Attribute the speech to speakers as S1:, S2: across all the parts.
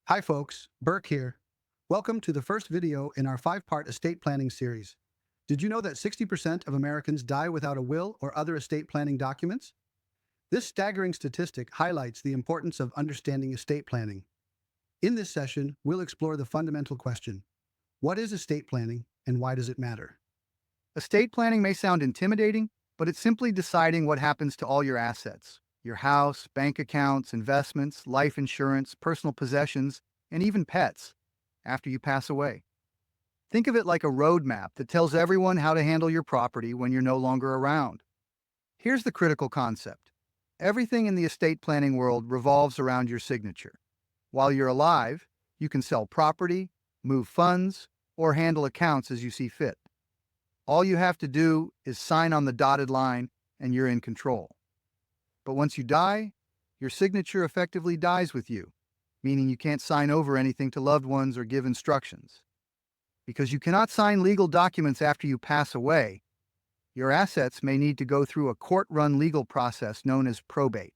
S1: Hi folks, Burke here. Welcome to the first video in our 5-part estate planning series. Did you know that 60% of Americans die without a will or other estate planning documents? This staggering statistic highlights the importance of understanding estate planning. In this session, we'll explore the fundamental question: what is estate planning and why does it matter?
S2: Estate planning may sound intimidating, but it's simply deciding what happens to all your assets: your house, bank accounts, investments, life insurance, personal possessions, and even pets after you pass away. Think of it like a roadmap that tells everyone how to handle your property when you're no longer around. Here's the critical concept: everything in the estate planning world revolves around your signature. While you're alive, you can sell property, move funds, or handle accounts as you see fit. All you have to do is sign on the dotted line and you're in control. But once you die, your signature effectively dies with you, meaning you can't sign over anything to loved ones or give instructions. Because you cannot sign legal documents after you pass away, your assets may need to go through a court-run legal process known as probate.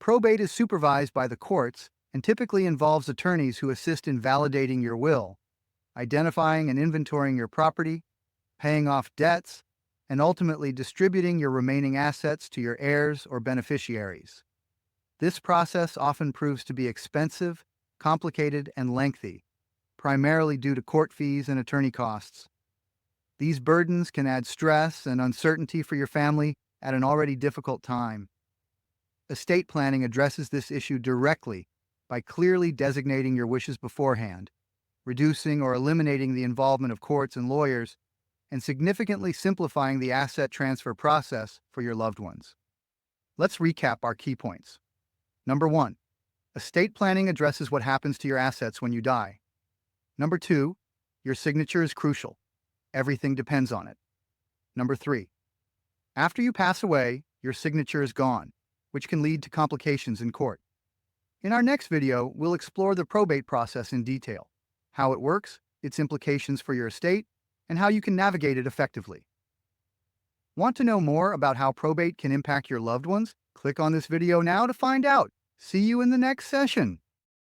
S2: Probate is supervised by the courts and typically involves attorneys who assist in validating your will, identifying and inventorying your property, paying off debts, and ultimately distributing your remaining assets to your heirs or beneficiaries. This process often proves to be expensive, complicated, and lengthy, primarily due to court fees and attorney costs. These burdens can add stress and uncertainty for your family at an already difficult time. Estate planning addresses this issue directly by clearly designating your wishes beforehand, reducing or eliminating the involvement of courts and lawyers, and significantly simplifying the asset transfer process for your loved ones. Let's recap our key points. Number 1, estate planning addresses what happens to your assets when you die. Number 2, your signature is crucial. Everything depends on it. Number 3, after you pass away, your signature is gone, which can lead to complications in court. In our next video, we'll explore the probate process in detail: how it works, its implications for your estate, and how you can navigate it effectively. Want to know more about how probate can impact your loved ones? Click on this video now to find out. See you in the next session.